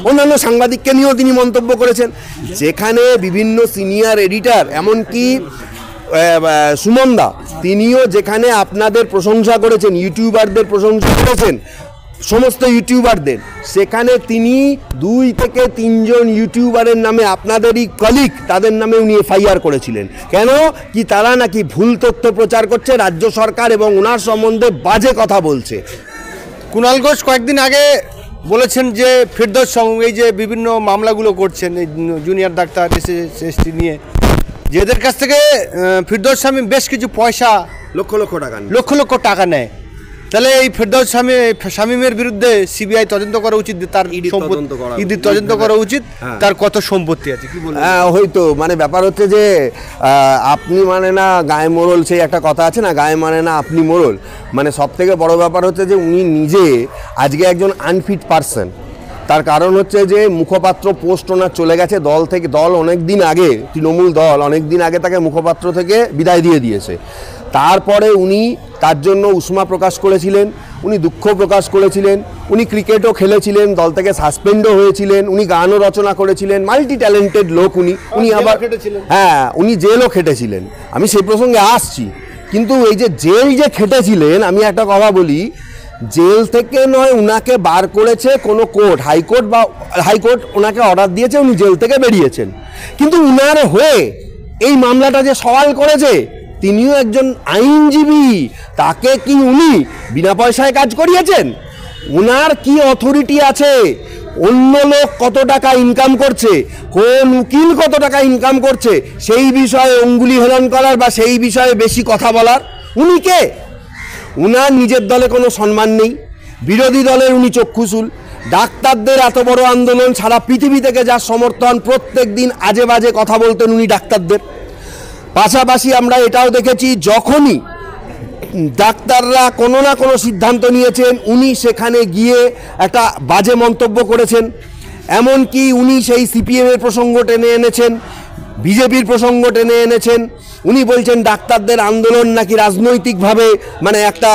অন্যান্য সাংবাদিককে নিয়েও তিনি মন্তব্য করেছেন, যেখানে বিভিন্ন সিনিয়র এডিটর এমনকি সুমনদা তিনিও যেখানে আপনাদের প্রশংসা করেছেন, ইউটিউবারদের প্রশংসা করেছেন, সমস্ত ইউটিউবারদের, সেখানে তিনি 2 থেকে 3 জন ইউটিউবারের নামে আপনাদেরই কলিগ তাদের নামে উনি এফআইআর করেছিলেন। কেন কি তারা নাকি ভুল তথ্য প্রচার করছে, রাজ্য সরকার এবং ওনার সম্বন্ধে বাজে কথা বলছে। কুণাল ঘোষ কয়েকদিন আগে বলেছেন যে ফেরদৌস এই যে বিভিন্ন মামলাগুলো করছেন এই জুনিয়র ডাক্তার এসএসটি নিয়ে, যে এদের কাছ থেকে ফেরদৌস স্বামী বেশ কিছু পয়সা লক্ষ লক্ষ টাকা নেয়, তাহলে এই ফেরদৌস শামীমের বিরুদ্ধে সিবিআই তদন্ত করা উচিত, তার ইডি তদন্ত করা উচিত, তার কত সম্পত্তি আছে কি বলবো। হয়তো মানে ব্যাপার হচ্ছে যে আপনি মানে না গায়ে মোড়ল, সেই একটা কথা আছে না, গায়ে মানে না আপনি মোড়ল। মানে সব থেকে বড় ব্যাপার হচ্ছে যে উনি নিজে আজকে একজন আনফিট পারসন। তার কারণ হচ্ছে যে মুখপাত্র পোস্ট ওনার চলে গেছে দল থেকে, দল অনেক দিন আগে, তৃণমূল দল অনেক দিন আগে তাকে মুখপাত্র থেকে বিদায় দিয়ে দিয়েছে। তারপরে উনি তার জন্য উষ্মা প্রকাশ করেছিলেন, উনি দুঃখ প্রকাশ করেছিলেন, উনি ক্রিকেটও খেলেছিলেন, দল থেকে সাসপেন্ডও হয়েছিলেন, উনি গানও রচনা করেছিলেন, মাল্টি ট্যালেন্টেড লোক উনি আবার উনি জেলও খেটেছিলেন। আমি সেই প্রসঙ্গে আসছি, কিন্তু এই যে জেল যে খেটেছিলেন, আমি একটা কথা বলি, জেল থেকে নয় উনাকে বার করেছে কোনো কোর্ট, হাইকোর্ট ওনাকে অর্ডার দিয়েছে, উনি জেল থেকে বেরিয়েছেন। কিন্তু উনার হয়ে এই মামলাটা যে সওয়াল করেছে তিনিও একজন আইনজীবী, তাকে কি উনি বিনা পয়সায় কাজ করিয়েছেন? উনার কি অথরিটি আছে? অন্য লোক কত টাকা ইনকাম করছে, কোন উকিল কত টাকা ইনকাম করছে, সেই বিষয়ে অঙ্গুলি হেলন করার বা সেই বিষয়ে বেশি কথা বলার উনি কে? উনার নিজের দলে কোনো সম্মান নেই, বিরোধী দলের উনি চক্ষুশূল। ডাক্তারদের এত বড় আন্দোলন, সারা পৃথিবী থেকে যার সমর্থন, প্রত্যেক দিন আজে বাজে কথা বলতেন উনি ডাক্তারদের। পাশাপাশি আমরা এটাও দেখেছি যখনই ডাক্তাররা কোনো না কোনো সিদ্ধান্ত নিয়েছেন উনি সেখানে গিয়ে একটা বাজে মন্তব্য করেছেন। এমনকি উনি সেই সিপিএমের প্রসঙ্গ টেনে এনেছেন, বিজেপির প্রসঙ্গ টেনে এনেছেন। উনি বলছেন ডাক্তারদের আন্দোলন নাকি রাজনৈতিকভাবে মানে একটা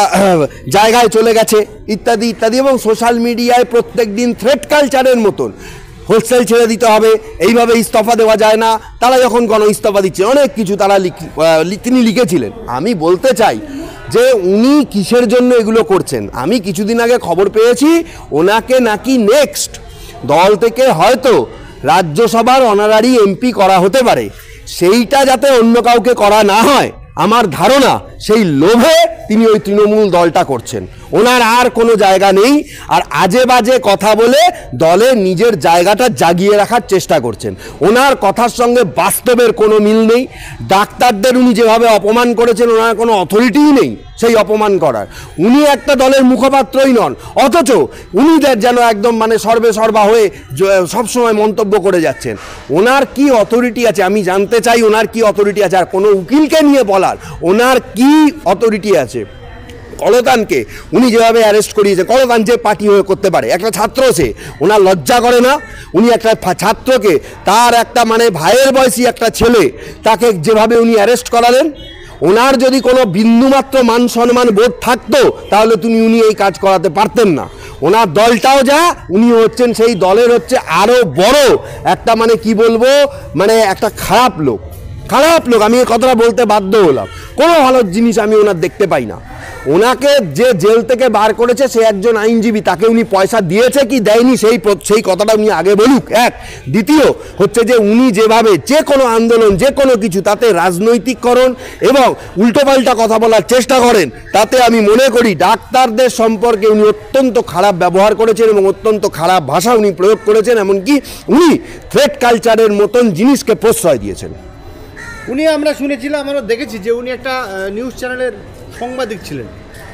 জায়গায় চলে গেছে ইত্যাদি ইত্যাদি, এবং সোশ্যাল মিডিয়ায় প্রত্যেক দিন থ্রেট কালচারের মতন হোস্টেল ছেড়ে দিতে হবে, এইভাবে ইস্তফা দেওয়া যায় না, তারা যখন গণ ইস্তফা দিচ্ছে অনেক কিছু তারা তিনি লিখেছিলেন। আমি বলতে চাই যে উনি কিসের জন্য এগুলো করছেন। আমি কিছুদিন আগে খবর পেয়েছি ওনাকে নাকি নেক্সট দল থেকে হয়তো রাজ্যসভার অনারারি এমপি করা হতে পারে, সেইটা যাতে অন্য কাউকে করা না হয় আমার ধারণা সেই লোভে তিনি ওই তৃণমূল দলটা করছেন। ওনার আর কোনো জায়গা নেই, আর আজে বাজে কথা বলে দলে নিজের জায়গাটা জাগিয়ে রাখার চেষ্টা করছেন। ওনার কথার সঙ্গে বাস্তবের কোনো মিল নেই। ডাক্তারদের উনি যেভাবে অপমান করেছেন ওনার কোনো অথরিটিই নেই সেই অপমান করার। উনি একটা দলের মুখপাত্রই নন, অথচ উনি যেন একদম মানে সর্বা হয়ে সবসময় মন্তব্য করে যাচ্ছেন। ওনার কি অথরিটি আছে আমি জানতে চাই, ওনার কি অথরিটি আছে? আর কোনো উকিলকে নিয়ে বলার ওনার কি অথরিটি আছে? কলতানকে উনি যেভাবে অ্যারেস্ট করিয়েছে, কলতান যে পার্টি হয়ে করতে পারে, একটা ছাত্র সে, ওনার লজ্জা করে না? উনি একটা ছাত্রকে, তার একটা মানে ভাইয়ের বয়সী একটা ছেলে, তাকে যেভাবে উনি অ্যারেস্ট করালেন, ওনার যদি কোনো বিন্দুমাত্র মান সম্মান বোধ থাকতো তাহলে উনি এই কাজ করাতে পারতেন না। ওনার দলটাও যা, উনি হচ্ছেন সেই দলের হচ্ছে আরও বড় একটা মানে কি বলবো, মানে একটা খারাপ লোক। আমি এই কথাটা বলতে বাধ্য হলাম। কোনো ভালো জিনিস আমি ওনার দেখতে পাই না। ওনাকে যে জেল থেকে বার করেছে সে একজন আইনজীবী, তাকে উনি পয়সা দিয়েছে কি দেয়নি সেই কথাটা উনি আগে বলুক। এক, দ্বিতীয় হচ্ছে যে উনি যেভাবে যে কোনো আন্দোলন যে কোনো কিছু তাতে রাজনৈতিককরণ এবং উল্টোপাল্টা কথা বলার চেষ্টা করেন, তাতে আমি মনে করি ডাক্তারদের সম্পর্কে উনি অত্যন্ত খারাপ ব্যবহার করেছেন এবং অত্যন্ত খারাপ ভাষা উনি প্রয়োগ করেছেন, এমনকি উনি থ্রেট কালচারের মতন জিনিসকে প্রশ্রয় দিয়েছেন। উনি আমরা শুনেছিলাম, আমরা দেখেছি যে উনি একটা নিউজ চ্যানেলের সাংবাদিক ছিলেন।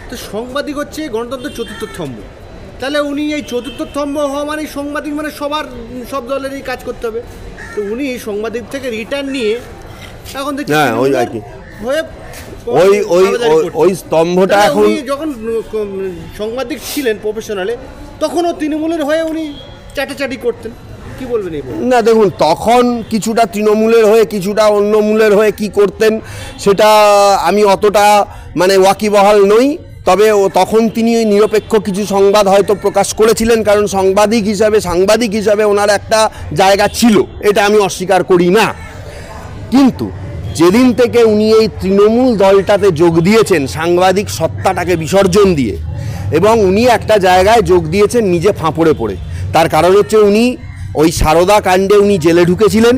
তো সাংবাদিক হচ্ছে গণতন্ত্রের চতুর্থ স্তম্ভ। তাহলে উনি এই চতুর্থ স্তম্ভ হওয়া মানে সাংবাদিক মানে সব দলেরই কাজ করতে হবে। তো উনি সাংবাদিক থেকে রিটার্ন নিয়ে এখন দেখছি ওই স্তম্ভটা এখন যখন সাংবাদিক ছিলেন প্রফেশনালে তখনও তৃণমূলের হয়ে উনি চাটাচাটি করতেন। কি বলবেন এই? না দেখুন, তখন কিছুটা তৃণমূলের হয়ে কিছুটা অন্য মূলের হয়ে কি করতেন সেটা আমি অতটা মানে ওয়াকিবহাল নই। তবে তখন তিনি ওই নিরপেক্ষ কিছু সংবাদ হয়তো প্রকাশ করেছিলেন, কারণ সাংবাদিক হিসাবে ওনার একটা জায়গা ছিল, এটা আমি অস্বীকার করি না। কিন্তু যেদিন থেকে উনি এই তৃণমূল দলটাতে যোগ দিয়েছেন সাংবাদিক সত্তাটাকে বিসর্জন দিয়ে, এবং উনি একটা জায়গায় যোগ দিয়েছেন নিজে ফাঁপড়ে পড়ে। তার কারণ হচ্ছে উনি ওই সারদা কাণ্ডে উনি জেলে ঢুকেছিলেন।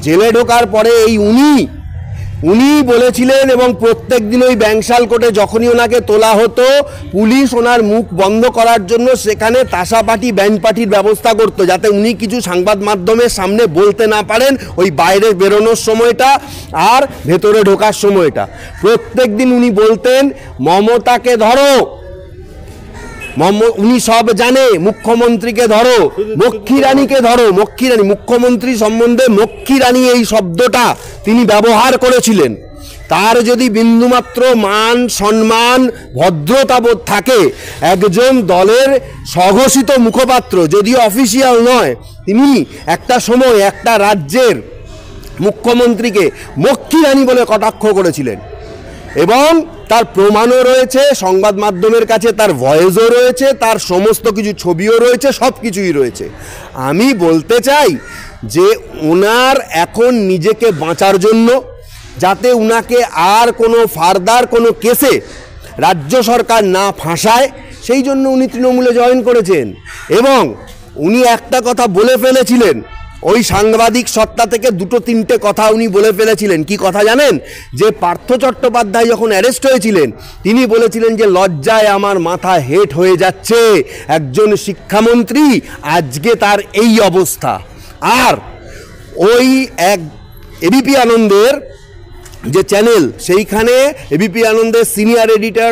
জেলে ঢোকার পরে এই উনি বলেছিলেন, এবং প্রত্যেক দিন ওই ব্যাংশাল কোর্টে যখনই ওনাকে তোলা হতো পুলিশ ওনার মুখ বন্ধ করার জন্য সেখানে তাসা পার্টি ব্যান্ড পার্টির ব্যবস্থা করতো, যাতে উনি কিছু সংবাদ মাধ্যমের সামনে বলতে না পারেন ওই বাইরে বেরোনোর সময়টা আর ভেতরে ঢোকার সময়টা। প্রত্যেক দিন উনি বলতেন মমতাকে ধরো, উনি সব জানে, মুখ্যমন্ত্রীকে ধরো, মক্ষী রানীকে ধরো। মুখ্যমন্ত্রী সম্বন্ধে মক্ষী রানী এই শব্দটা তিনি ব্যবহার করেছিলেন। তার যদি বিন্দুমাত্র মান সম্মান ভদ্রতাবোধ থাকে, একজন দলের স্বঘোষিত মুখপাত্র, যদিও অফিসিয়াল নয়, তিনি একটা সময় একটা রাজ্যের মুখ্যমন্ত্রীকে মক্ষী রানী বলে কটাক্ষ করেছিলেন, এবং তার প্রমাণও রয়েছে, সংবাদ মাধ্যমের কাছে তার ভয়েসও রয়েছে, তার সমস্ত কিছু ছবিও রয়েছে, সব কিছুই রয়েছে। আমি বলতে চাই যে ওনার এখন নিজেকে বাঁচার জন্য, যাতে উনাকে আর কোনো ফার্দার কোনো কেসে রাজ্য সরকার না ফাঁসায়, সেই জন্য উনি তৃণমূলে জয়েন করেছেন। এবং উনি একটা কথা বলে ফেলেছিলেন, ওই সাংবাদিক সত্তা থেকে দুটো তিনটে কথা উনি বলে ফেলেছিলেন। কি কথা জানেন? যে পার্থ চট্টোপাধ্যায় যখন অ্যারেস্ট হয়েছিলেন, তিনি বলেছিলেন যে লজ্জায় আমার মাথা হেট হয়ে যাচ্ছে, একজন শিক্ষামন্ত্রী আজকে তার এই অবস্থা। আর ওই এক এবিপি আনন্দের যে চ্যানেল, সেইখানে এবিপি আনন্দের সিনিয়র এডিটর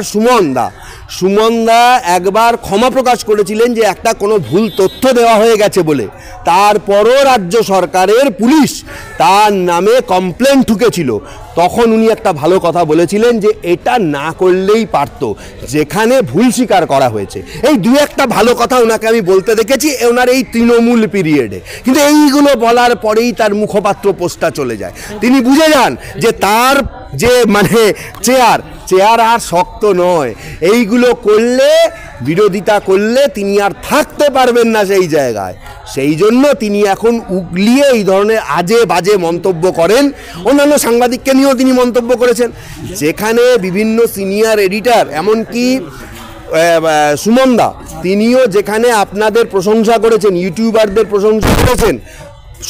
সুমন দা একবার ক্ষমা প্রকাশ করেছিলেন যে একটা কোনো ভুল তথ্য দেওয়া হয়ে গেছে বলে। তারপরও রাজ্য সরকারের পুলিশ তার নামে কমপ্লেন ঠুকেছিল। তখন উনি একটা ভালো কথা বলেছিলেন যে এটা না করলেই পারত, যেখানে ভুল স্বীকার করা হয়েছে। এই দু একটা ভালো কথা ওনাকে আমি বলতে দেখেছি ওনার এই তৃণমূল পিরিয়ডে। কিন্তু এইগুলো বলার পরেই তার মুখপাত্র পোস্টটা চলে যায়। তিনি বুঝে যান যে তার যে চেয়ার আর শক্ত নয়, এইগুলো করলে, বিরোধিতা করলে তিনি আর থাকতে পারবেন না সেই জায়গায়। সেই জন্য তিনি এখন উগলিয়ে এই ধরনের আজে বাজে মন্তব্য করেন। অন্যান্য সাংবাদিককে নিয়েও তিনি মন্তব্য করেছেন, যেখানে বিভিন্ন সিনিয়র এডিটর, এমনকি সুমনদা, তিনিও যেখানে আপনাদের প্রশংসা করেছেন, ইউটিউবারদের প্রশংসা করেছেন,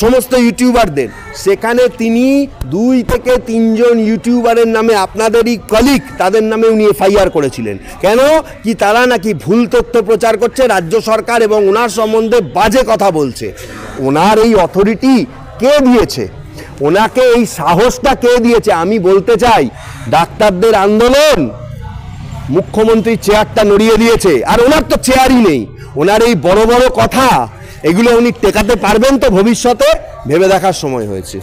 সমস্ত ইউটিউবারদের, সেখানে তিনি 2 থেকে 3 জন ইউটিউবারের নামে, আপনাদেরই কলিগ, তাদের নামে উনি এফআইআর করেছিলেন। কেন কি? তারা নাকি ভুল তথ্য প্রচার করছে, রাজ্য সরকার এবং ওনার সম্বন্ধে বাজে কথা বলছে। ওনার এই অথরিটি কে দিয়েছে? ওনাকে এই সাহসটা কে দিয়েছে? আমি বলতে চাই, ডাক্তারদের আন্দোলন মুখ্যমন্ত্রীর চেয়ারটা নড়িয়ে দিয়েছে, আর ওনার তো চেয়ারই নেই। ওনার এই বড় বড় কথা, এগুলো উনি টেকাতে পারবেন তো ভবিষ্যতে? ভেবে দেখার সময় হয়েছে।